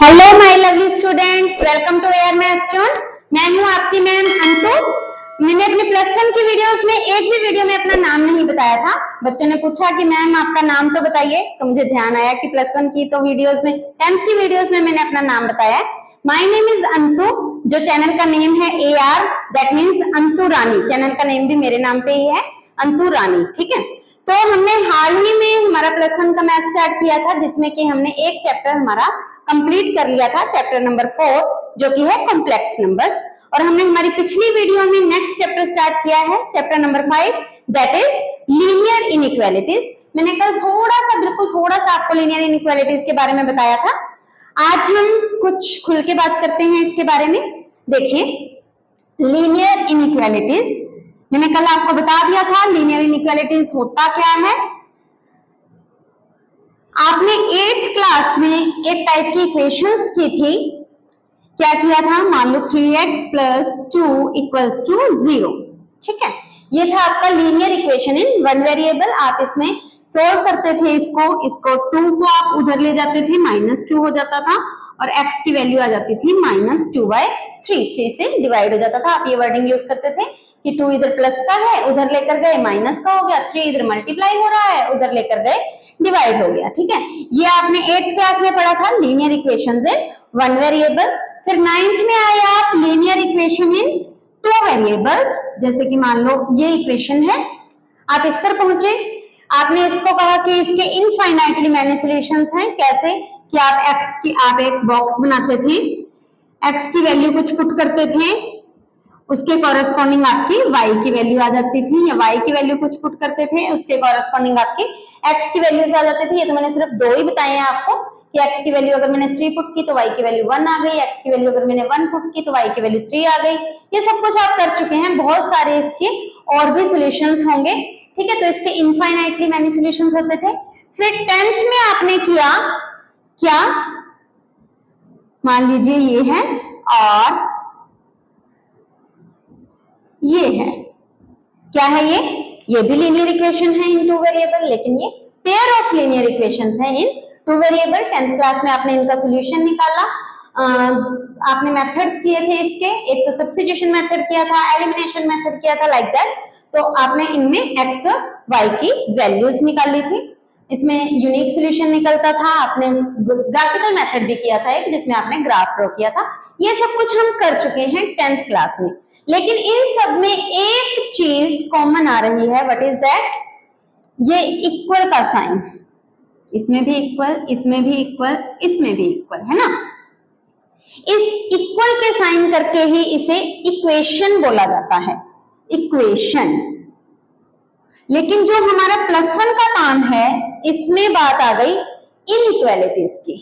Hello my lovely student, welcome to air maths zone. मैं हूँ आपकी मैम अंतु। मैंने अपने +1 की वीडियोस में एक भी वीडियो में अपना नाम नहीं बताया था। बच्चों ने पूछा कि मैम आपका नाम तो बताइए, तो मुझे ध्यान आया कि +1 की तो वीडियोस में 10th की वीडियोस में मैंने अपना नाम बताया है। माय नेम इज अंतु, जो चैनल का नेम है AR, that means Antu Rani. Channel का नेम भी मेरे नाम पे ही है, अंतु रानी। ठीक है, तो हमने हाल ही में हमारा +1 का मैथ स्टार्ट किया था, जिसमें कि हमने एक चैप्टर हमारा कंप्लीट कर लिया था, चैप्टर नंबर 4, जो कि है कॉम्प्लेक्स नंबर्स। और हमने हमारी पिछली वीडियो में नेक्स्ट चैप्टर स्टार्ट किया है, chapter number 5, that is linear inequalities. मैंने कल थोड़ा सा, बिल्कुल थोड़ा सा आपको लीनियर इनइक्वालिटीज के बारे में बताया था। आज हम कुछ खुल के बात करते हैं इसके बारे में। देखिए, लीनियर इनइक्वालिटीज मैंने कल आपको बता दिया था, लीनियर इनइक्वालिटीज होता क्या है। आपने 8th क्लास में एक टाइप की इक्वेशंस की थी। क्या किया था? मान लो 3x + 2 = 0। ठीक है, ये था आपका linear equation in one variable. आप इसमें सोल्व करते थे इसको 2 को आप उधर ले जाते थे, -2 हो जाता था, और x की वैल्यू आ जाती थी -2/3, 3 से डिवाइड हो जाता था। आप ये वर्डिंग यूज करते थे कि 2 इधर प्लस का है, उधर लेकर गए माइनस का हो गया, 3 इधर मल्टीप्लाई हो रहा है, उधर लेकर गए डिवाइड हो गया। ठीक है, ये आपने 8th क्लास में पढ़ा था, linear equations in one variable. फिर 9th में आए आप, linear equation in two variables. जैसे कि मान लो ये इक्वेशन है, आप इस पर पहुंचे, आपने इसको कहा कि इसके इनफाइनाइटली मैनी सॉल्यूशंस हैं। कैसे कि आप एक बॉक्स बनाते थे, x की वैल्यू कुछ पुट करते थे, उसके कॉरेस्पॉन्डिंग आपकी y की वैल्यू आ जाती थी, या y की वैल्यू कुछ पुट करते थे, उसके कॉरेस्पॉन्डिंग आपकी x की वैल्यूज आ जाती थी। ये तो मैंने सिर्फ 2 ही बताए हैं आपको कि x की वैल्यू अगर मैंने 3 पुट की तो y की वैल्यू 1 आ गई, x की वैल्यू अगर मैंने 1 पुट की तो y की वैल्यू 3 आ गई। ये सब कुछ आप कर चुके हैं, बहुत सारे इसके और भी सॉल्यूशंस होंगे। ठीक है, तो इसके इनफाइनाइटली मैनी सॉल्यूशंस होते थे। फिर 10th में आपने किया क्या? मान लीजिए ये है और ये है, क्या है ये भी लीनियर इक्वेशन है इन टू वेरिएबल, लेकिन ये पेयर ऑफ लीनियर इक्वेशंस है इन टू वेरिएबल। 10th क्लास में आपने इनका सॉल्यूशन निकाला। आपने मेथड्स किए थे इसके, एक तो सब्स्टिट्यूशन मेथड किया था, एलिमिनेशन मेथड किया था, लाइक दैट। तो आपने इनमें x और y की वैल्यूज निकाली थी, इसमें यूनिक सॉल्यूशन निकलता था। आपने ग्राफिकल मेथड भी किया था एक, जिसमें आपने ग्राफ ड्रॉ किया था। ये सब कुछ हम कर चुके हैं 10th क्लास में, लेकिन इन सब में एक चीज कॉमन आ रही है। What is that? ये इक्वल का साइन, इसमें भी इक्वल, इसमें भी इक्वल, इसमें भी इक्वल, है ना। इस इक्वल के साइन करके ही इसे इक्वेशन बोला जाता है, इक्वेशन। लेकिन जो हमारा +1 का काम है, इसमें बात आ गई इनइक्वालिटीज की।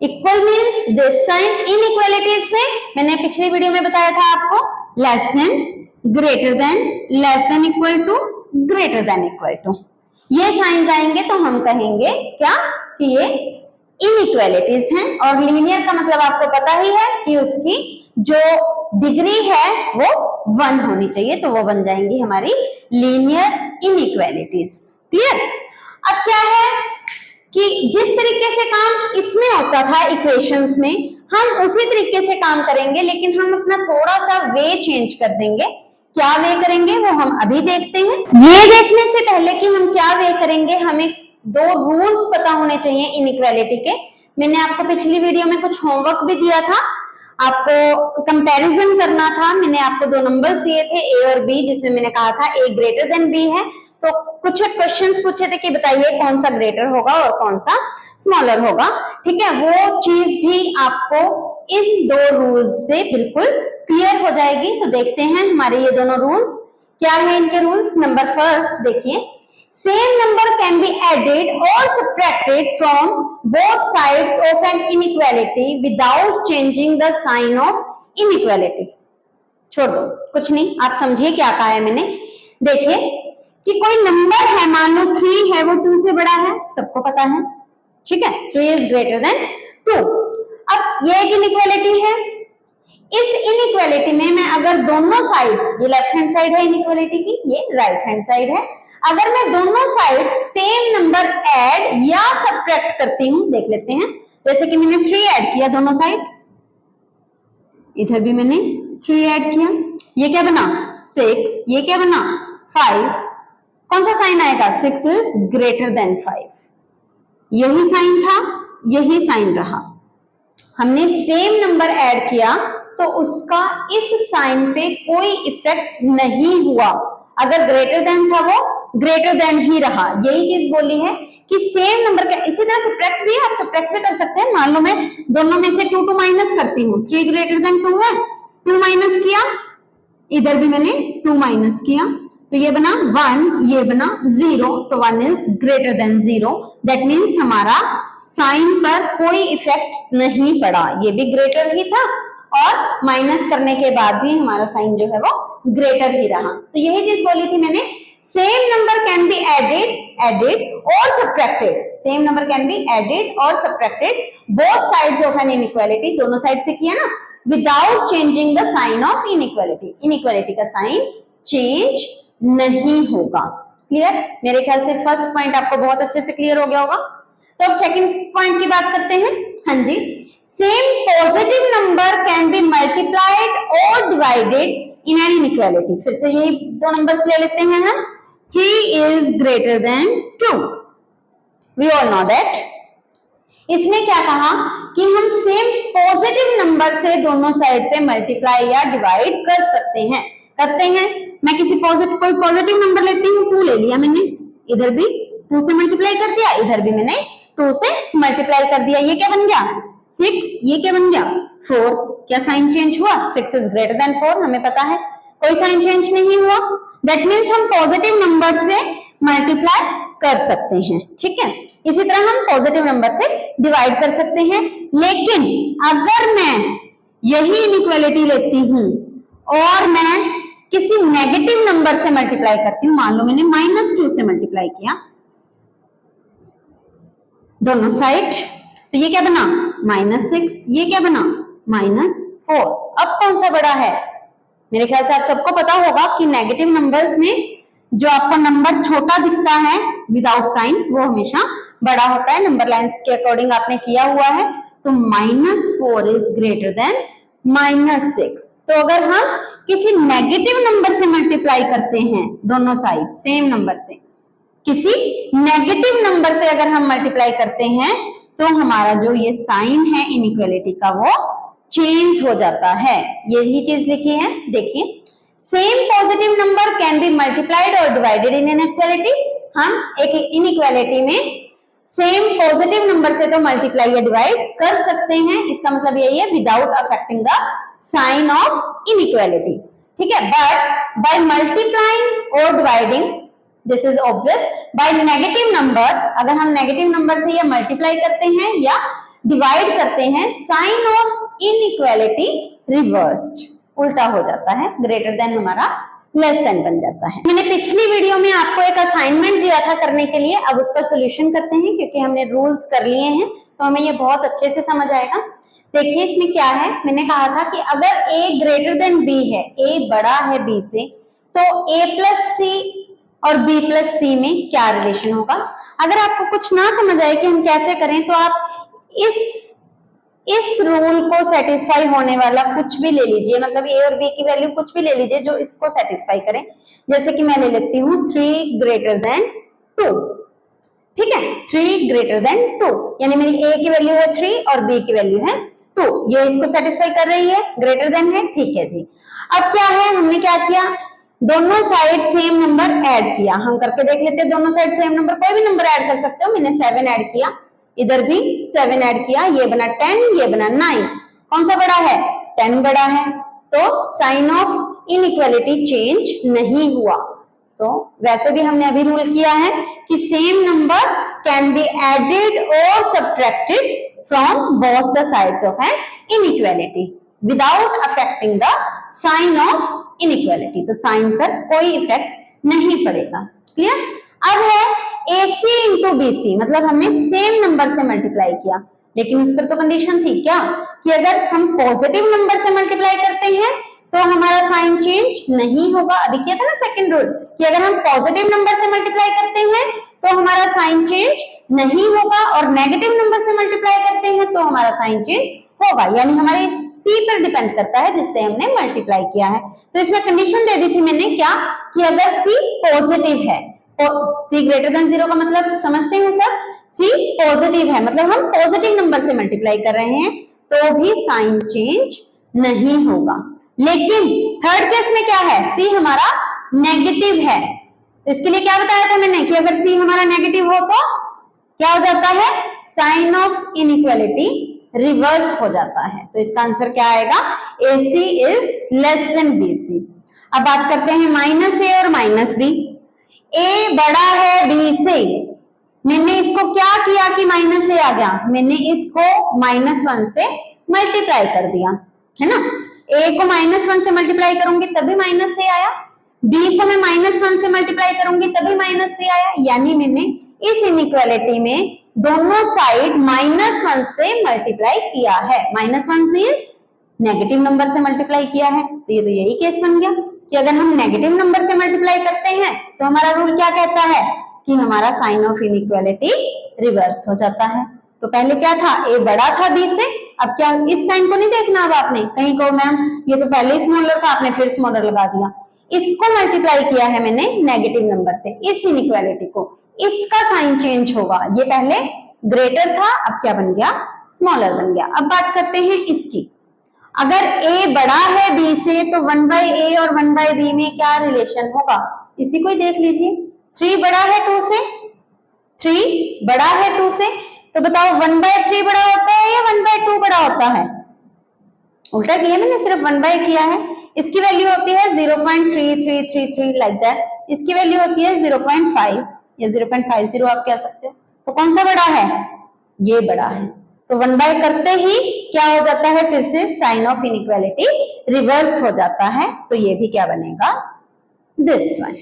Equal means this sign, inequalities में मैंने पिछली वीडियो में बताया था आपको, less than, greater than, less than equal to, greater than equal to. ये साइंस आएंगे तो हम कहेंगे क्या कि ये इनइक्वालिटीज हैं। और लीनियर का मतलब आपको पता ही है कि उसकी जो डिग्री है वो 1 होनी चाहिए, तो वो बन जाएंगी हमारी लीनियर इनइक्वालिटीज। क्लियर? अब क्या है कि जिस तरीके से काम इसमें होता था इक्वेशंस में, हम उसी तरीके से काम करेंगे, लेकिन हम अपना थोड़ा सा वे चेंज कर देंगे। क्या वे करेंगे वो हम अभी देखते हैं। ये देखने से पहले कि हम क्या वे करेंगे, हमें 2 रूल्स पता होने चाहिए इनइक्वालिटी के। मैंने आपको पिछली वीडियो में कुछ होमवर्क भी दिया था, आपको कंपैरिजन करना था। मैंने आपको 2 नंबर्स दिए थे, A और B, जिसमें मैंने कहा था A ग्रेटर देन B है। तो कुछ क्वेश्चंस पूछे थे कि बताइए कौन सा ग्रेटर होगा और कौन सा स्मॉलर होगा। ठीक है, वो चीज भी आपको इन 2 रूल्स से बिल्कुल क्लियर हो जाएगी। तो देखते हैं हमारे ये दोनों रूल्स क्या है। इनके रूल्स, नंबर फर्स्ट देखिए, same number can be added और subtracted from both sides of an inequality without changing the sign of inequality. छोड़ दो, कुछ नहीं, आप समझिए क्या कहा है मैंने। देखिए कि कोई नंबर है, मान लो 3 है, वो 2 से बड़ा है, सबको पता है। ठीक है, 3 इज ग्रेटर देन 2। अब ये एक इनइक्वालिटी है। इस इनइक्वालिटी में मैं अगर दोनों साइड्स, ये लेफ्ट हैंड साइड है इनइक्वालिटी की, ये राइट हैंड साइड है, अगर मैं दोनों साइड सेम नंबर ऐड या सब्ट्रैक्ट करती हूं, देख लेते हैं। जैसे कि मैंने 3 ऐड किया दोनों साइड, इधर भी मैंने 3 ऐड किया, ये क्या बना 6, ये क्या बना 5, कौन सा साइन आएगा 6 इज ग्रेटर देन 5, यही साइन था, यही साइन रहा। हमने सेम नंबर ऐड किया तो उसका इस साइन पे कोई इफेक्ट नहीं हुआ, अगर ग्रेटर देन था वो ग्रेटर देन ही रहा, यही चीज बोली है कि सेम नंबर का। इसी तरह सब्ट्रैक्ट भी आप सब्ट्रैक्ट भी कर सकते हैं, मान लो मैं दोनों में से 2 माइनस करती हूँ, 3 ग्रेटर देन 2 है, 2 माइनस किया, इधर भी मैंने 2 माइनस किया, तो ये बना 1, ये बना 0, तो 1 is greater than 0, that means हमारा साइन पर कोई इफेक्ट नहीं पड़ा, ये भी ग्रेटर ही था और माइनस करने के बाद भी हमारा साइन जो है वो ग्रेटर ही रहा। तो यही चीज बोली थी मैंने, same number can be added और subtracted, same number can be added और subtracted both sides of an inequality, दोनों साइड से किया ना, without changing the sign of inequality, inequality का साइन चेंज नहीं होगा। क्लियर? मेरे ख्याल से फर्स्ट पॉइंट आपको बहुत अच्छे से क्लियर हो गया होगा। तो अब सेकंड पॉइंट की बात करते हैं। हाँ जी, same positive number can be multiplied और डिवाइडेड इन एन इनइक्वालिटी। फिर से यही दो नंबर्स ले लेते हैं हम, 3 is greater than 2, we all know that। इसने क्या कहा कि हम सेम पॉजिटिव नंबर से दोनों साइड पे मल्टीप्लाई या डिवाइड कर सकते हैं, करते हैं। मैं किसी कोई पॉजिटिव नंबर लेती हूँ, 2 ले लिया मैंने, इधर भी 2 से मल्टीप्लाई कर दिया, इधर भी मैंने 2 से मल्टीप्लाई कर दिया, ये क्या बन गया 6, ये क्या बन गया 4, क्या साइन चेंज हुआ 6 is greater than 4, हमें पता है कोई साइन चेंज नहीं हुआ, दैट मीन्स हम पॉजिटिव नंबर से मल्टीप्लाई कर सकते हैं। ठीक है, इसी तरह हम पॉजिटिव नंबर से डिवाइड कर सकते हैं। लेकिन अगर मैं यही इनइक्वालिटी लेती हूं और मैं किसी नेगेटिव नंबर से मल्टीप्लाई करती हूँ, मान लो मैंने -2 से मल्टीप्लाई किया दोनों साइड, तो ये क्या बना -6, ये क्या बना -4। अब कौन सा बड़ा है? मेरे ख्याल से आप सबको पता होगा कि नेगेटिव नंबर्स में जो आपको नंबर छोटा दिखता है विदाउट साइन वो हमेशा बड़ा होता है, नंबर लाइंस के अकॉर्डिंग आपने किया हुआ है। तो -4 इज ग्रेटर देन -6। तो अगर हम किसी नेगेटिव नंबर से मल्टीप्लाई करते हैं दोनों साइड सेम नंबर से, किसी नेगेटिव नंबर से अगर हम मल्टीप्लाई करते हैं तो हमारा जो ये साइन है इनइक्वालिटी का वो चेंज हो जाता है। यही चीज लिखी है, देखिए, same positive number can be multiplied और डिवाइडेड इन एन इक्वालिटी। हम एक इनइक्वालिटी में सेम पॉजिटिव नंबर से तो मल्टीप्लाई या डिवाइड कर सकते हैं, इसका मतलब यही है without affecting the sign of inequality. ठीक है, बट बाय मल्टीप्लाइंग और dividing, this is obvious, by negative number, अगर हम नेगेटिव नंबर से या मल्टीप्लाई करते हैं या डिवाइड करते हैं, साइन ऑफ इनइक्वालिटी रिवर्स्ड, उल्टा हो जाता है, ग्रेटर देन हमारा लेस देन बन जाता है। मैंने पिछली वीडियो में आपको एक असाइनमेंट दिया था करने के लिए, अब उसका सॉल्यूशन करते हैं क्योंकि हमने रूल्स कर लिए हैं तो हमें ये बहुत अच्छे से समझ आएगा। देखिए इसमें क्या है, मैंने कहा था कि अगर a ग्रेटर देन b है, a बड़ा है b से, तो a प्लस सी और b प्लस सी में क्या रिलेशन होगा। अगर आपको कुछ ना समझ आए कि हम कैसे करें तो आप इस रूल को सेटिस्फाई होने वाला कुछ भी ले लीजिए, मतलब a और b की वैल्यू कुछ भी ले लीजिए जो इसको सेटिस्फाई करे। जैसे कि मैं ले लेती हूँ 3 ग्रेटर देन 2, ठीक है, 3 ग्रेटर देन 2, यानी मेरी a की वैल्यू है 3 और b की वैल्यू है 2, ये इसको सेटिस्फाई कर रही है, ग्रेटर देन है, ठीक है जी। अब क्या है, हमने क्या किया, दोनों साइड सेम नंबर ऐड किया। हम करके देख लेते हैं, दोनों साइड सेम नंबर, कोई भी नंबर ऐड कर सकते हो। मैंने 7 ऐड किया, इधर भी 7 ऐड किया, ये बना 10, ये बना 9, कौन सा बड़ा है, 10 बड़ा है, तो साइन ऑफ इनइक्वालिटी चेंज नहीं हुआ। तो वैसे भी हमने अभी रूल किया है कि same number can be added और subtracted from both the sides of an inequality without affecting the sign of inequality, तो साइन पर कोई इफेक्ट नहीं पड़ेगा। क्लियर? अब है AC इंटू BC, मतलब हमने सेम नंबर से मल्टीप्लाई किया, लेकिन उस पर तो कंडीशन थी क्या कि अगर हम पॉजिटिव नंबर से मल्टीप्लाई करते हैं तो हमारा साइन चेंज नहीं होगा। अभी किया था ना सेकंड रूल कि अगर हम पॉजिटिव नंबर से मल्टीप्लाई करते हैं तो हमारा साइन चेंज नहीं होगा और नेगेटिव नंबर से मल्टीप्लाई करते हैं तो हमारा साइन चेंज होगा, यानी हमारे सी पर डिपेंड करता है जिससे हमने मल्टीप्लाई किया है। तो इसमें कंडीशन दे दी थी मैंने क्या, कि अगर सी पॉजिटिव है तो सी ग्रेटर देन 0 का मतलब समझते हैं सब, सी पॉजिटिव है मतलब हम पॉजिटिव नंबर से मल्टीप्लाई कर रहे हैं तो भी साइन चेंज नहीं होगा। लेकिन थर्ड केस में क्या है, सी हमारा नेगेटिव है, तो इसके लिए क्या बताया था मैंने कि अगर सी हमारा नेगेटिव हो तो क्या हो जाता है, साइन ऑफ इनइक्वालिटी रिवर्स हो जाता है। तो इसका आंसर क्या आएगा, AC is less then BC। अब बात करते हैं माइनस ए और माइनस बी। ए बड़ा है B से, मैंने इसको क्या किया कि माइनस ए आ गया, मैंने इसको -1 से मल्टीप्लाई कर दिया है ना। ए को -1 से मल्टीप्लाई करूंगी तभी माइनस ए आया, बी को मैं -1 से मल्टीप्लाई करूंगी तभी माइनस बी आया, यानी मैंने इस इनइक्वालिटी में दोनों साइड -1 से मल्टीप्लाई किया है। -1 मींस नेगेटिव नंबर से मल्टीप्लाई किया है, तो ये तो यही केस बन गया कि अगर हम नेगेटिव नंबर से मल्टीप्लाई करते हैं तो हमारा रूल क्या कहता है कि हमारा साइन ऑफ इनइक्वालिटी रिवर्स हो जाता है। तो पहले क्या था, ए बड़ा था बी से, अब क्या इस साइन को नहीं देखना, अब आपने कहीं को मैम ये तो पहले स्मॉलर था, आपने फिर स्मॉलर लगा दिया, इसको मल्टीप्लाई किया है मैंने नेगेटिव नंबर से, इस इनइक्वालिटी को, इसका साइन चेंज होगा। ये पहले ग्रेटर था, अब क्या बन गया, स्मॉलर बन गया। अब बात करते हैं इसकी, अगर a बड़ा है b से तो 1/a और 1/b में क्या रिलेशन होगा, इसी को ही देख लीजिए। 3 बड़ा है 2 से, 3 बड़ा है 2 से, तो बताओ 1/3 बड़ा होता है या 1/2 बड़ा होता है, उल्टा किया मैंने, सिर्फ 1/, किया है। इसकी वैल्यू होती है 0.3333 लाइक दैट, इसकी वैल्यू होती है 0.5 या 0.50 आप कह सकते हो। तो कौन सा बड़ा है, ये बड़ा है, तो 1/, करते ही क्या हो जाता है, फिर से साइन ऑफ इनइक्वालिटी रिवर्स हो जाता है, तो ये भी क्या बनेगा, दिस वन।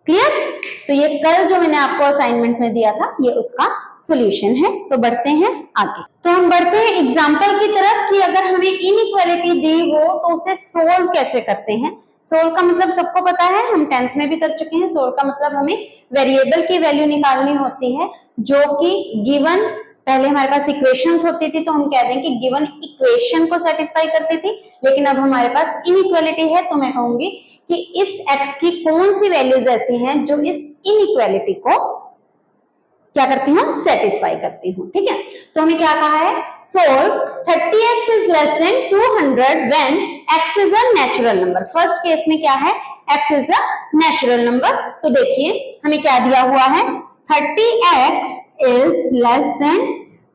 क्लियर। तो ये कल जो मैंने आपको असाइनमेंट में दिया था ये उसका सॉल्यूशन है। तो बढ़ते हैं आगे, तो हम बढ़ते हैं एग्जांपल की तरफ कि अगर हमें इनइक्वालिटी दी हो तो उसे सोल्व कैसे करते हैं। सोल्व का मतलब सबको पता है, हम 10th में भी कर चुके हैं। सोल्व का मतलब हमें वेरिएबल की वैल्यू निकालनी होती है जो कि गिवन, पहले हमारे पास इक्वेशंस होती थी तो हम कह दें कि गिवन इक्वेशन को सेटिस्फाई करती थी, लेकिन अब हमारे पास इनइक्वालिटी है तो मैं कहूंगी कि इस x की कौन सी वैल्यूज ऐसी हैं जो इस इनइक्वालिटी को क्या करती हूँ, सेटिस्फाई करती हूँ। ठीक है, तो हमें क्या कहा है, solve 30x is less then 200 when x is a natural number. First case में क्या है, x is a natural number. तो देखिए हमें क्या दिया हुआ है, 30x इज लेस देन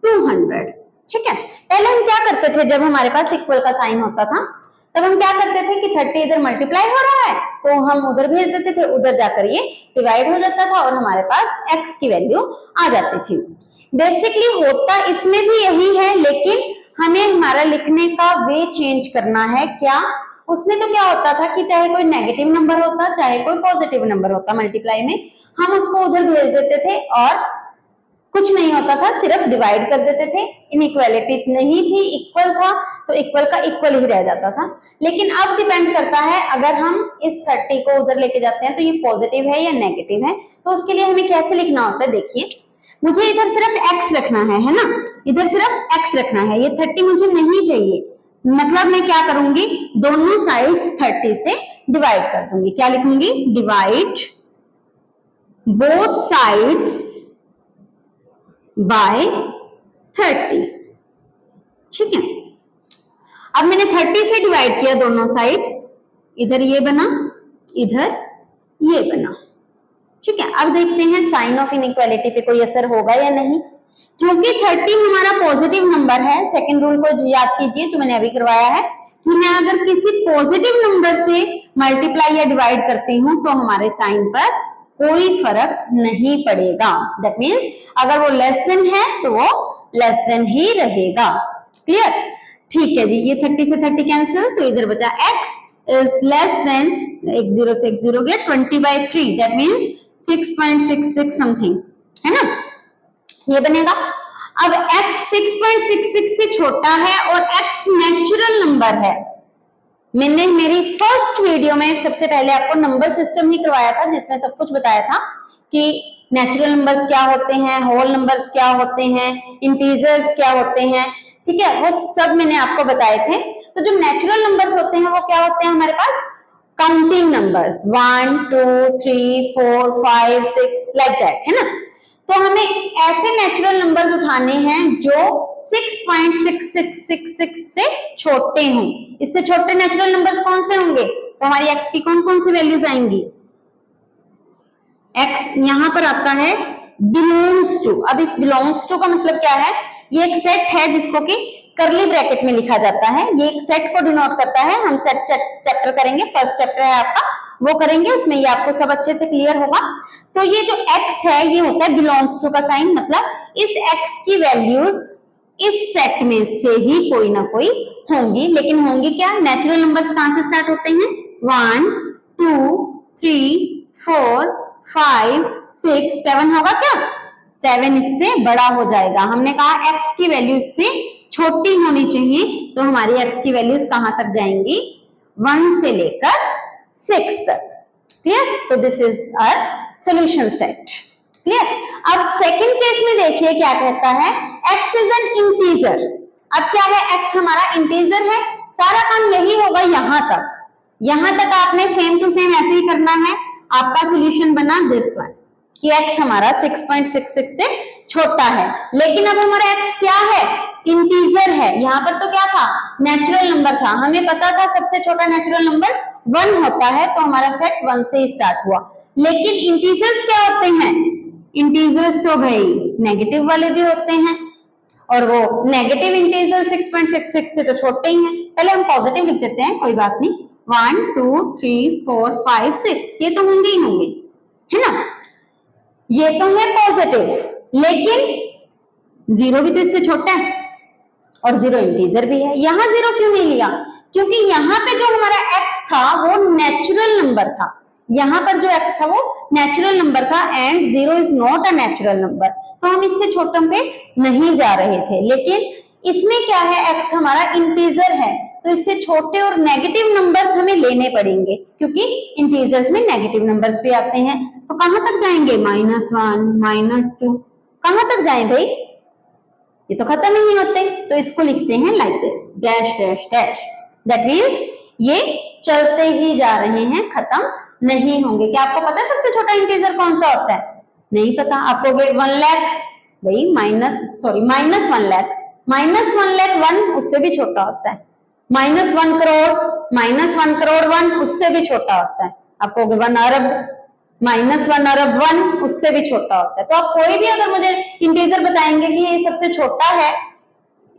200। ठीक है, पहले हम क्या करते थे, जब हमारे पास इक्वल का साइन होता था तब हम क्या करते थे कि 30 इधर मल्टीप्लाई हो रहा है तो हम उधर भेज देते थे, उधर जाकर ये डिवाइड हो जाता था और हमारे पास x की वैल्यू आ जाती थी। बेसिकली होता इसमें भी यही है, लेकिन हमें हमारा लिखने का वे चेंज करना है। क्या, उसमें तो क्या होता था कि चाहे कोई नेगेटिव नंबर होता चाहे कोई पॉजिटिव नंबर होता, मल्टीप्लाई में हम उसको उधर भेज देते थे और कुछ नहीं होता था, सिर्फ डिवाइड कर देते थे। इनइक्वालिटी नहीं थी, इक्वल था तो इक्वल का इक्वल ही रह जाता था। लेकिन अब डिपेंड करता है, अगर हम इस 30 को उधर लेके जाते हैं तो ये पॉजिटिव है या नेगेटिव है, तो उसके लिए हमें कैसे लिखना होता है। देखिए मुझे इधर सिर्फ x रखना है ना, इधर सिर्फ x रखना है, ये 30 मुझे नहीं चाहिए, मतलब मैं क्या करूंगी, दोनों साइड्स 30 से डिवाइड कर दूंगी। क्या लिखूंगी, डिवाइड बोथ साइड्स बाय 30। ठीक है, अब मैंने 30 से डिवाइड किया दोनों साइड, इधर ये बना इधर ये बना। ठीक है, अब देखते हैं साइन ऑफ इनइक्वालिटी पे कोई असर होगा या नहीं, क्योंकि 30 हमारा पॉजिटिव नंबर है। सेकंड रूल को याद कीजिए जो मैंने अभी करवाया है कि मैं अगर किसी पॉजिटिव नंबर से मल्टीप्लाई या डिवाइड करती हूं तो हमारे साइन पर कोई फर्क नहीं पड़ेगा। दैट मीन्स अगर वो लेस देन है तो वो लेस देन ही रहेगा। क्लियर। ठीक है जी, ये 30 से 30 कैंसिल, तो इधर बचा x इज लेस देन, एक 0 से एक 0 गया, 20/3 दैट मीन्स 6.66 समथिंग, है ना, ये बनेगा। अब x 6.66 से छोटा है और x नेचुरल नंबर है। मैंने मेरी फर्स्ट वीडियो में सबसे पहले आपको नंबर सिस्टम ही करवाया था जिसमें सब कुछ बताया था कि नेचुरल नंबर्स क्या होते हैं, होल नंबर्स क्या होते हैं, इंटीजर्स क्या होते हैं, ठीक है, वो सब मैंने आपको बताए थे। तो जो नेचुरल नंबर्स होते हैं वो क्या होते हैं हमारे पास, काउंटिंग नंबर्स 1 2 3 4 5 6 लाइक दैट, है ना। तो हमें ऐसे नेचुरल नंबर्स उठाने हैं जो 6.6666 से छोटे हों। इससे छोटे नेचुरल नंबर्स कौन से होंगे, तो हमारी x की कौन कौन सी वैल्यूज आएंगी, x यहां पर आता है बिलोंग्स टू। अब इस बिलोंग्स टू का मतलब क्या है, ये एक सेट है जिसको कि करली ब्रैकेट में लिखा जाता है, ये एक सेट को डिनोट करता है। हम सेट चैप्टर करेंगे, फर्स्ट चैप्टर है आपका, वो करेंगे, उसमें ये आपको सब अच्छे से क्लियर होगा। तो ये जो x है ये होता है बिलोंग्स टू का साइन, मतलब इस x की वैल्यूज इस सेट में से ही कोई ना कोई होंगी, लेकिन होंगी क्या, नेचुरल नंबर्स कहां से स्टार्ट होते हैं, 1 2 3 4 5 6 7 होगा क्या, 7 इससे बड़ा हो जाएगा। हमने कहा x की वैल्यू इससे छोटी होनी चाहिए, तो हमारी x की वैल्यूज कहां तक जाएंगी, 1 से लेकर 6 तक। क्लियर, तो this is our solution set. Clear. अब सेकंड केस में देखिए क्या कहता है, x इज एन इंटीजर। अब क्या है, x हमारा इंटीजर है, सारा काम यही होगा यहां तक आपने सेम टू सेम ऐसे ही करना है। आपका सॉल्यूशन बना दिस वन कि x हमारा 6.66 से छोटा है, लेकिन अब हमारा x क्या है, इंटीजर है। यहाँ पर तो क्या था, नेचुरल नंबर था, हमें पता था सबसे छोटा नेचुरल नंबर 1 होता है, तो हमारा सेट 1 से ही स्टार्ट हुआ। लेकिन इंटीजर्स क्या होते हैं, इंटीजर्स तो भाई नेगेटिव वाले भी होते हैं, और वो नेगेटिव इंटीजर 6.66 से तो छोटे ही हैं। पहले हम पॉजिटिव लिख देते हैं, कोई बात नहीं, 1 2 3 4 5 6 ये तो होंगे ही होंगे, है ना, ये तो है पॉजिटिव, लेकिन 0 भी तो इससे छोटा है और 0 इंटीजर भी है। यहां 0 क्यों नहीं लिया, क्योंकि यहाँ पे जो हमारा x था वो नेचुरल नंबर था, यहाँ पर जो x था वो नेचुरल नंबर था, and 0 is not a natural number, तो हम इससे छोटे पे नहीं जा रहे थे। लेकिन इसमें क्या है, x हमारा इंटीजर है, तो इससे छोटे और नेगेटिव नंबर्स हमें लेने पड़ेंगे, क्योंकि इंटीजर्स में नेगेटिव नंबर्स भी आते हैं। तो कहां तक जाएंगे, -1 -2, कहां तक जाए भाई, ये तो खत्म ही नहीं होते, तो इसको लिखते हैं like this, dash dash dash, that means ये चलते ही जा रहे हैं, खत्म नहीं होंगे। क्या आपको पता है सबसे छोटा इंटीजर कौन सा होता है, नहीं पता, आपको 1 लाख भाई -1 लाख, -1 लाख 1 उससे भी छोटा होता है, -1 करोड़, -1 करोड़ 1 उससे भी छोटा होता है, आपको 1 अरब, -1 अरब 1 उससे भी छोटा होता है। तो आप कोई भी अगर मुझे इंटीजर बताएंगे कि ये सबसे छोटा है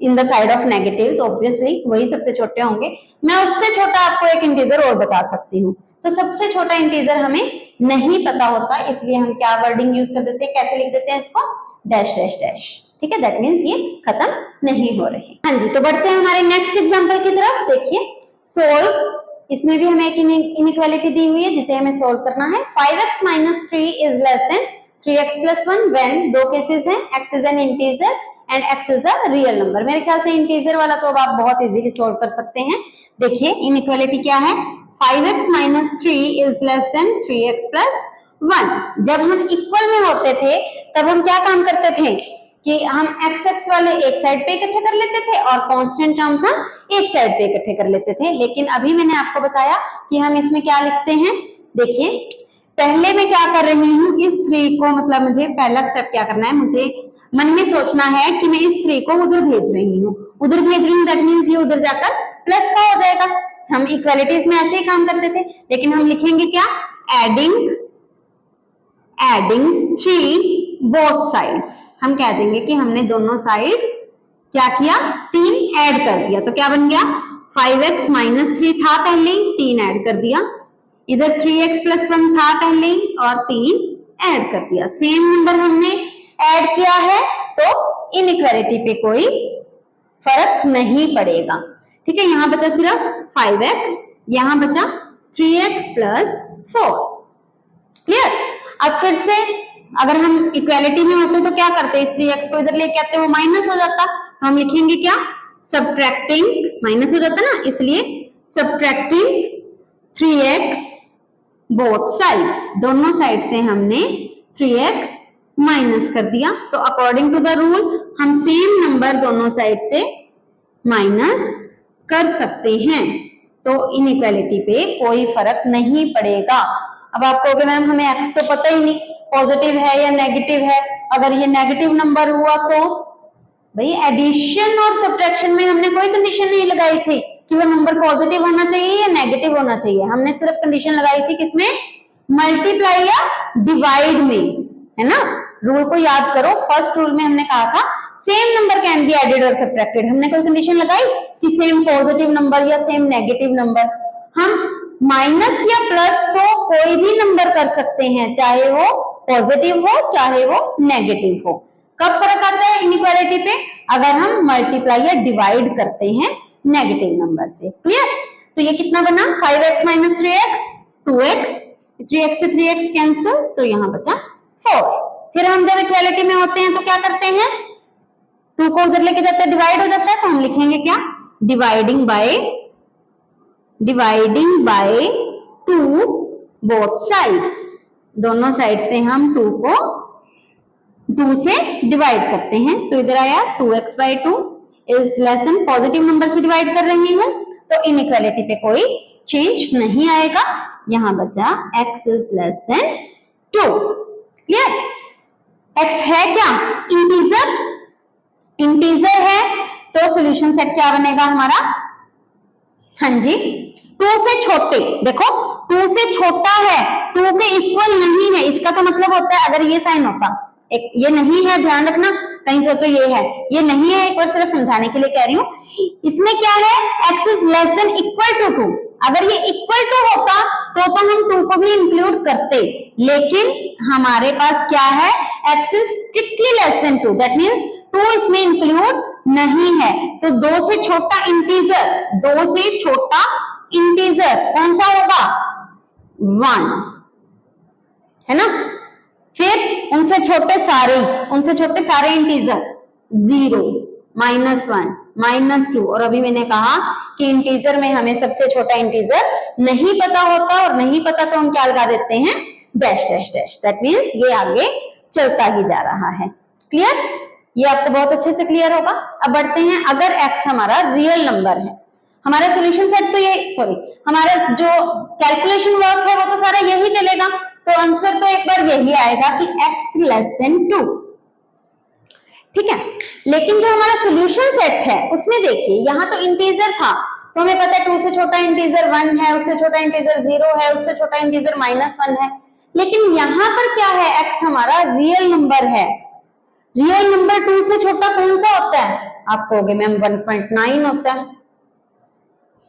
in the side of negatives, obviously वही सबसे छोटे होंगे, मैं उससे छोटा आपको एक इंटीजर और बता सकती हूँ। तो सबसे छोटा इंटीजर हमें नहीं पता होता, इसलिए हम क्या वर्डिंग यूज कर देते हैं, कैसे लिख देते हैं इसको, डैश डैश डैश, ठीक है, दैट मींस ये खत्म नहीं हो रहे। हाँ जी, तो बढ़ते हैं हमारे नेक्स्ट एग्जांपल की तरफ। देखिए सोल्व, इसमें भी हमें एक इनइक्वालिटी दी हुई है जिसे हमें सोल्व करना है। 5x - 3 is less then 3x + 1 when, दो केसेस हैं, x is an integer and x is a real number. मेरे ख्याल से इंटीजर वाला तो अब आप बहुत इजीली सोल्व कर सकते हैं। देखिए इनइक्वालिटी क्या है, 5x - 3 is less then 3x + 1। जब हम इक्वल में होते थे तब हम क्या काम करते थे कि हम x वाले एक साइड पे इकट्ठे कर लेते थे और कांस्टेंट टर्म्स हम एक साइड पे इकट्ठे कर लेते थे। लेकिन अभी मैंने आपको बताया कि हम इसमें क्या लिखते हैं। देखिए पहले मैं क्या कर रही हूँ, इस 3 को, मतलब मुझे पहला स्टेप क्या करना है, मुझे मन में सोचना है कि मैं इस 3 को उधर भेज रही हूँ, दैट मींस ये उधर जाकर प्लस का हो जाएगा। हम इक्वालिटीज में ऐसे ही काम करते थे, लेकिन हम लिखेंगे क्या, एडिंग 3 बोथ साइड्स। हम कह देंगे कि हमने दोनों साइड्स क्या किया, 3 ऐड कर दिया, तो क्या बन गया, 5x - 3 था पहले, 3 ऐड कर दिया, इधर 3x + 1 था पहले और 3 ऐड कर दिया। सेम नंबर हमने ऐड किया है तो इनइक्वालिटी पे कोई फर्क नहीं पड़ेगा, ठीक है। यहाँ बचा सिर्फ 5x, यहाँ बचा 3x + 4। क्लियर। अब फिर से अगर हम इक्वालिटी में होते तो क्या करते, इस 3x को इधर लेके आते, वो माइनस हो जाता, तो हम लिखेंगे क्या, सब्ट्रैक्टिंग, माइनस हो जाता ना, इसलिए सब्ट्रैक्टिंग 3x बोथ साइड्स, दोनों साइड से हमने 3x माइनस कर दिया। तो अकॉर्डिंग टू द रूल हम सेम नंबर दोनों साइड से माइनस कर सकते हैं, तो इनइक्वालिटी पे कोई फर्क नहीं पड़ेगा। अब आप कहोगे मैम हमें एक्स तो पता ही नहीं पॉजिटिव है या नेगेटिव है, अगर ये नेगेटिव नंबर हुआ तो भाई एडिशन और सब्ट्रैक्शन में हमने कोई कंडीशन नहीं लगाई थी कि वो नंबर पॉजिटिव होना चाहिए या नेगेटिव होना चाहिए, हमने सिर्फ कंडीशन लगाई थी किसमें, मल्टीप्लाई या डिवाइड में, है ना। रूल को याद करो, फर्स्ट रूल में हमने कहा था same number can be added और सब्ट्रैक्टेड, हमने कोई कंडीशन लगाई कि सेम पॉजिटिव नंबर या सेम नेगेटिव नंबर, हम माइनस या प्लस तो कोई भी नंबर कर सकते हैं, चाहे वो पॉजिटिव हो चाहे वो नेगेटिव हो। कब फर्क आता है इनइक्वालिटी पे, अगर हम मल्टीप्लाई या डिवाइड करते हैं नेगेटिव नंबर से, क्लियर। तो ये कितना बना 5x minus 3x 2x, 3x से 3x कैंसिल, तो यहाँ बचा 4। फिर हम जब इक्वालिटी में होते हैं तो क्या करते हैं, 2 को उधर लेके जाते हैं डिवाइड हो जाता है, तो हम लिखेंगे क्या, डिवाइडिंग बाय 2 बोथ साइड्स, दोनों साइड से हम 2 को 2 से डिवाइड करते हैं, तो इधर आया 2x by 2 is less then, positive number से डिवाइड कर रही हूं तो इनइक्वालिटी पे कोई चेंज नहीं आएगा, यहां बचा x is less then 2, clear. x है क्या, इंटीजर है, तो सॉल्यूशन सेट क्या बनेगा हमारा, हाँ जी 2 से छोटे, देखो 2 से छोटा है, 2 के इक्वल नहीं है, इसका तो मतलब होता है अगर ये साइन होता, एक ये नहीं है, ध्यान रखना, कहीं सोचो ये है, ये नहीं है, एक बार सिर्फ समझाने के लिए कह रही हूँ, इसमें क्या है x is less than equal to 2, अगर ये इक्वल टू होता तो हम 2 को भी इंक्लूड करते, लेकिन हमारे पास क्या है, x is strictly less than 2, that means 2 इसमें इंक्लूड नहीं है, तो 2 से छोटा इंटीजर, 2 से छोटा इंटीजर कौन सा होगा, 1, है ना। फिर उनसे छोटे सारे इंटीजर 0, -1, -2, और अभी मैंने कहा कि इंटीजर में हमें सबसे छोटा इंटीजर नहीं पता होता, और नहीं पता तो हम क्या लगा देते हैं, dash dash dash, that means ये आगे चलता ही जा रहा है, क्लियर। ये आपको बहुत अच्छे से क्लियर होगा। अब बढ़ते हैं, अगर x हमारा रियल नंबर है, हमारा सॉल्यूशन सेट तो ये, सॉरी हमारा जो कैलकुलेशन वर्क है वो तो सारा यही चलेगा, तो आंसर तो एक बार यही आएगा कि x लेस देन 2, ठीक है। लेकिन जो हमारा सॉल्यूशन सेट है उसमें देखिए, यहाँ तो इंटीजर था, तो हमें पता है 2 से छोटा इंटीजर 1 है, उससे छोटा इंटीजर 0 है, उससे छोटा इंटीजर -1 है, लेकिन यहाँ पर क्या है, x हमारा रियल नंबर है, रियल नंबर 2 से छोटा कौन सा होता है, आप कहोगे मैम 1.9 होता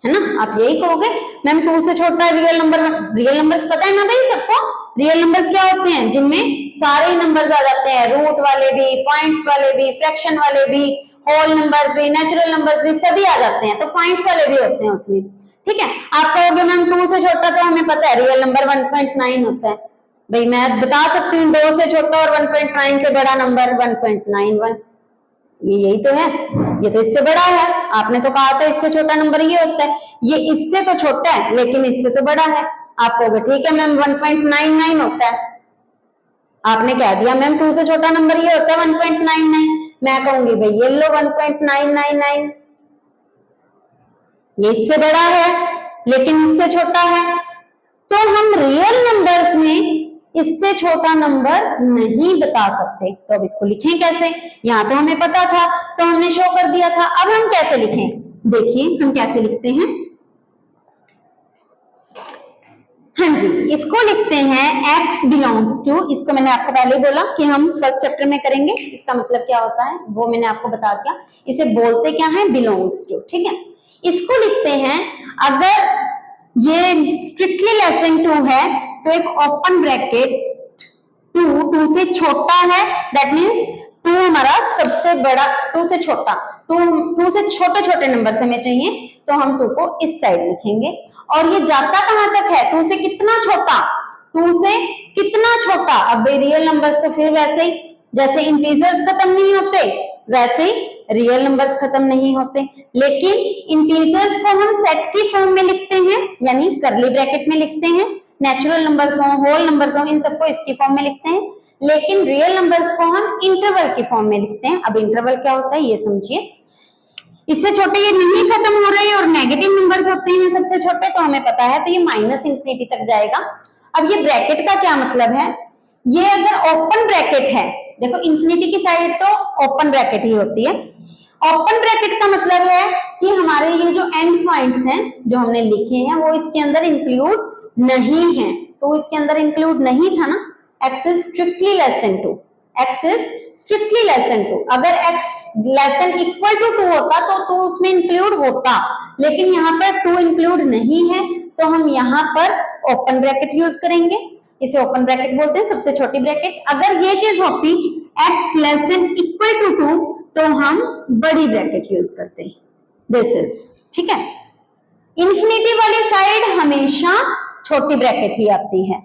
है ना, आप यही कहोगे मैम 2 से छोटा रियल नंबर्स पता है ना भाई सबको, रियल नंबर्स क्या होते हैं, जिनमें सारे नंबर्स आ जाते हैं, रूट वाले भी, पॉइंट्स वाले भी, फ्रैक्शन वाले भी, होल नंबर्स भी, नेचुरल नंबर्स भी, सभी आ जाते हैं, तो पॉइंट्स वाले भी होते हैं उसमें, ठीक है। आप कहोगे मैम 2 से छोटा, तो हमें पता है रियल नंबर 1.9 होता है, भाई मैं बता सकती हूँ 2 से छोटा और 1.9 से बड़ा नंबर 1.91, यही तो है, ये तो इससे बड़ा है, आपने तो कहा था इससे छोटा नंबर ये होता है, ये इससे तो छोटा है लेकिन इससे तो बड़ा है, आप कहोगे ठीक है मैम 1.99 होता है, आपने कह दिया मैम 2 से छोटा नंबर ये होता है 1.99, मैं कहूंगी भाई ये लो 1.999, ये इससे बड़ा है लेकिन इससे छोटा है, तो हम रियल नंबर्स में इससे छोटा नंबर नहीं बता सकते, तो अब इसको लिखें कैसे, यहाँ तो हमें पता था तो हमने शो कर दिया था, अब हम कैसे लिखें, देखिए हम कैसे लिखते हैं, हाँ जी इसको लिखते हैं x बिलोंग्स टू, इसको मैंने आपको पहले बोला कि हम फर्स्ट चैप्टर में करेंगे, इसका मतलब क्या होता है वो मैंने आपको बता दिया, इसे बोलते क्या है, बिलोंग्स टू, ठीक है। इसको लिखते हैं, अगर ये स्ट्रिक्टली लेस देन 2 है तो एक ओपन ब्रैकेट 2 से छोटा है, दैट मींस 2 हमारा सबसे बड़ा, 2 से छोटा, 2 से छोटे छोटे नंबर हमें चाहिए, तो हम 2 को इस साइड लिखेंगे, और ये जाता कहां तक है, 2 से कितना छोटा, 2 से कितना छोटा, अब रियल नंबर्स तो फिर वैसे ही जैसे इंटीजर्स खत्म नहीं होते वैसे ही रियल नंबर्स खत्म नहीं होते, लेकिन इंटीजर्स को हम सेट की फॉर्म में लिखते हैं, यानी करली ब्रैकेट में लिखते हैं, नेचुरल नंबर्स हो, होल नंबर्स हो, इन सबको इसकी फॉर्म में लिखते हैं, लेकिन रियल नंबर्स को हम इंटरवल की फॉर्म में लिखते हैं। अब इंटरवल क्या होता है ये समझिए। इससे छोटे ये नहीं खत्म हो रहे और नेगेटिव नंबर्स होते हैं सबसे छोटे, तो हमें पता है, तो ये माइनस इंफिनिटी तक जाएगा। अब ये ब्रैकेट का क्या मतलब है, ये अगर ओपन ब्रैकेट है, देखो इंफिनिटी की साइड तो ओपन ब्रैकेट ही होती है। ओपन ब्रैकेट का मतलब है कि हमारे ये जो एंड पॉइंट्स हैं जो हमने लिखे हैं वो इसके अंदर इंक्लूड नहीं है। तो इसके अंदर इंक्लूड नहीं था ना, x is strictly less than 2, x is strictly less than 2। अगर x less than equal to 2 होता तो 2 उसमें इंक्लूड होता, लेकिन यहाँ पर 2 इंक्लूड नहीं है, तो हम यहाँ पर ओपन ब्रैकेट यूज करेंगे। इसे ओपन ब्रैकेट बोलते हैं, सबसे छोटी ब्रैकेट। अगर ये चीज होती x less than equal to 2 तो हम बड़ी ब्रैकेट यूज करते हैं, दिस इज, ठीक है। इंफिनिटी वाली साइड हमेशा छोटी ब्रैकेट ही आती है,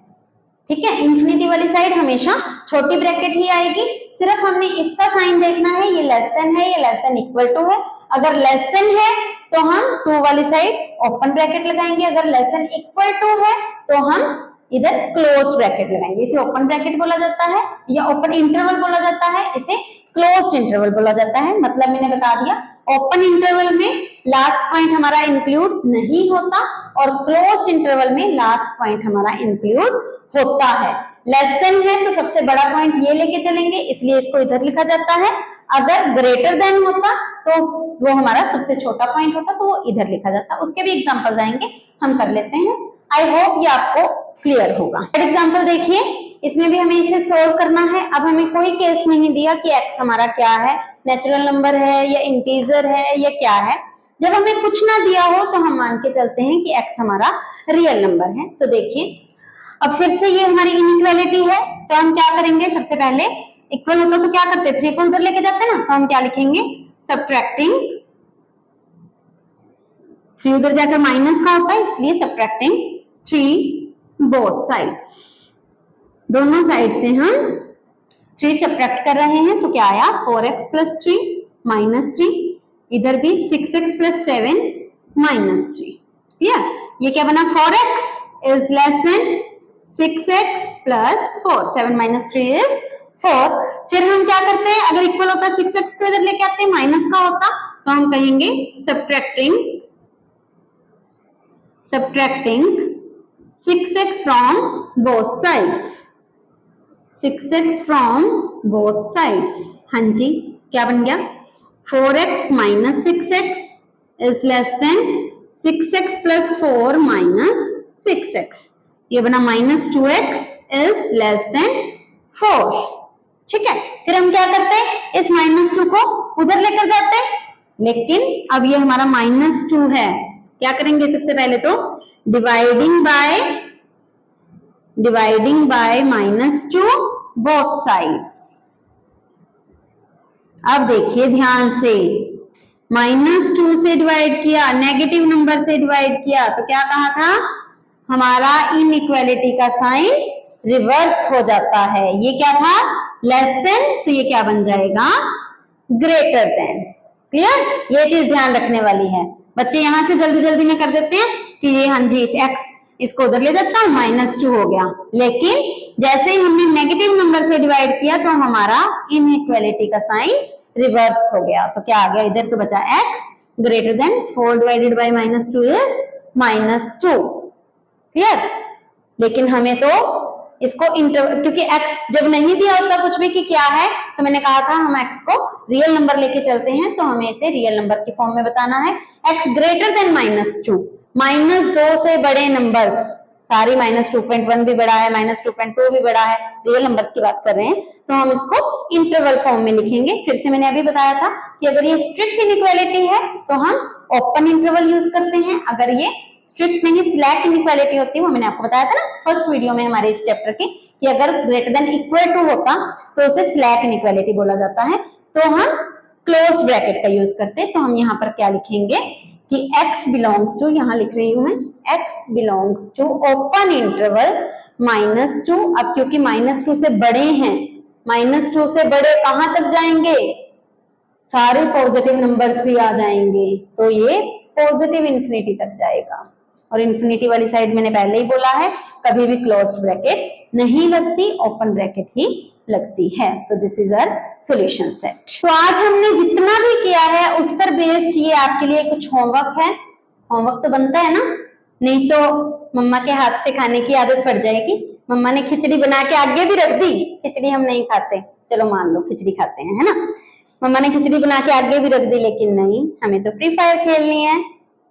ठीक है। इंफिनिटी वाली साइड हमेशा छोटी ब्रैकेट ही आएगी, सिर्फ हमने इसका साइन देखना है, ये लेस देन है, ये लेस देन इक्वल टू है। अगर लेस देन है तो हम 2 वाली साइड ओपन ब्रैकेट लगाएंगे, अगर लेस देन इक्वल टू है तो हम इधर क्लोज ब्रैकेट लगाएंगे। इसे ओपन ब्रैकेट बोला जाता है या ओपन इंटरवल बोला जाता है, इसे क्लोज्ड इंटरवल बोला जाता है। मतलब मैंने बता दिया, ओपन इंटरवल में लास्ट पॉइंट हमारा इंक्लूड नहीं होता और क्लोज्ड इंटरवल में लास्ट पॉइंट हमारा इंक्लूड होता है। लेस देन है तो सबसे बड़ा पॉइंट ये लेके चलेंगे, इसलिए इसको इधर लिखा जाता है। अगर ग्रेटर देन होता तो वो हमारा सबसे छोटा पॉइंट होता, तो वो इधर लिखा जाता। उसके भी एग्जांपल्स आएंगे, हम कर लेते हैं। आई होप ये आपको क्लियर होगा। एग्जांपल देखिए, इसमें भी हमें इसे सोल्व करना है। अब हमें कोई केस नहीं दिया कि x हमारा क्या है, नेचुरल नंबर है या इंटीजर है या क्या है। जब हमें कुछ ना दिया हो तो हम मान के चलते हैं कि x हमारा रियल नंबर है। तो देखिए, अब फिर से ये हमारी इनइक्वालिटी है, तो हम क्या करेंगे, सबसे पहले इक्वल होता तो क्या करते थे, 3 को उधर लेके जाते ना, तो हम क्या लिखेंगे, सब्ट्रैक्टिंग 3 उधर जाकर माइनस का होता है, इसलिए सब्ट्रैक्टिंग 3 बोथ साइड्स, दोनों साइड से हम 3 सब्ट्रैक्ट कर रहे हैं। तो क्या आया, 4x + 3 - 3, इधर भी 6x + 7 - 3। क्लियर, ये क्या बना, 4x is less then 6x + 4, 7 - 3 is 4। फिर हम क्या करते हैं, अगर इक्वल होता 6x को इधर लेके आते हैं, माइनस का होता तो हम कहेंगे subtracting 6x from both sides, 6x from both sides। हाँ जी, क्या बन गया, 4x - 6x is less than 6x + 4 - 6x। ये बना -2x is less than 4, ठीक है। फिर हम क्या करते हैं, इस -2 को उधर लेकर जाते हैं, लेकिन अब ये हमारा -2 है, क्या करेंगे, सबसे पहले तो डिवाइडिंग बाय -2 बोथ साइड्स। अब देखिए ध्यान से, -2 से डिवाइड किया, नेगेटिव नंबर से डिवाइड किया, तो क्या कहा था, हमारा इनइक्वालिटी का साइन रिवर्स हो जाता है। ये क्या था, लेस देन, तो ये क्या बन जाएगा, ग्रेटर देन। क्लियर, ये चीज ध्यान रखने वाली है। बच्चे यहाँ से जल्दी जल्दी में कर देते हैं कि ये, हाँ जी, x इसको उधर ले जाता हूँ, -2 हो गया, लेकिन जैसे ही हमने नेगेटिव नंबर से डिवाइड किया तो हमारा इनइक्वालिटी का साइन रिवर्स हो गया। तो क्या आ गया, इधर तो बचा x greater than 4 divided by -2 is -2। Clear, लेकिन हमें तो इसको क्योंकि x जब नहीं दिया होता कुछ भी कि क्या है, तो मैंने कहा था हम x को रियल नंबर लेके चलते हैं, तो हमें इसे रियल नंबर की फॉर्म में बताना है। x ग्रेटर देन -2, -2 से बड़े नंबर्स, सारी -2.1 भी बड़ा है, -2.2 भी बड़ा है, रियल नंबर्स की बात कर रहे हैं, तो हम इसको इंटरवल फॉर्म में लिखेंगे। फिर से मैंने अभी बताया था कि अगर ये स्ट्रिक्ट इनइक्वालिटी है तो हम ओपन इंटरवल यूज करते हैं, अगर ये स्ट्रिक्ट नहीं स्लैक इनइक्वालिटी होती है, वो मैंने आपको बताया था ना फर्स्ट वीडियो में हमारे इस चैप्टर के, कि अगर ग्रेटर देन इक्वल टू होता तो उसे स्लैक इनइक्वालिटी बोला जाता है, तो हम क्लोज्ड ब्रैकेट का यूज करते हैं। तो हम यहाँ पर क्या लिखेंगे कि x बिलोंग्स टू, यहाँ लिख रही हूं मैं, x belongs to open interval -2। अब क्योंकि -2 से बड़े हैं, -2 से बड़े कहां तक जाएंगे, सारे पॉजिटिव नंबर्स भी आ जाएंगे, तो ये पॉजिटिव इंफिनिटी तक जाएगा। और इंफिनिटी वाली साइड मैंने पहले ही बोला है, कभी भी क्लोज्ड ब्रैकेट नहीं लगती, ओपन ब्रैकेट ही लगती है। तो this is our solution set. तो आज हमने जितना भी किया है उस पर बेस्ड ये आपके लिए कुछ होमवर्क है। होमवर्क तो बनता है ना, नहीं तो मम्मा के हाथ से खाने की आदत पड़ जाएगी। मम्मा ने खिचड़ी बना के आगे भी रख दी, खिचड़ी हम नहीं खाते, चलो मान लो खिचड़ी खाते हैं, है ना। मम्मा ने खिचड़ी बना के आगे भी रख दी, लेकिन नहीं, हमें तो फ्री फायर खेलनी है,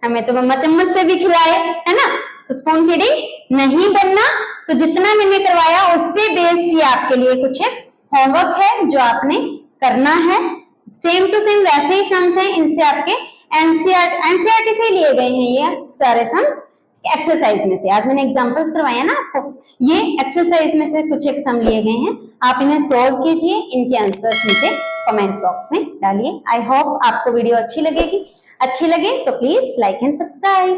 हमें तो मम्मा चम्मच से भी खिलाए, है ना। तो स्पून फीडिंग नहीं बनना। तो जितना मैंने करवाया उस पे बेस्ड ये आपके लिए कुछ एक होमवर्क है जो आपने करना है। सेम टू सेम वैसे ही सम्स हैं, इनसे आपके एनसीईआरटी से लिए गए हैं ये सारे सम्स एक्सरसाइज में से। आज मैंने एग्जांपल्स करवाए ना आपको, ये एक्सरसाइज में से कुछ एक सम लिए गए हैं। आप इन्हें सॉल्व कीजिए, इनके आंसर्स नीचे कमेंट बॉक्स में डालिए। आई होप आपको वीडियो अच्छी लगे तो प्लीज लाइक एंड सब्सक्राइब।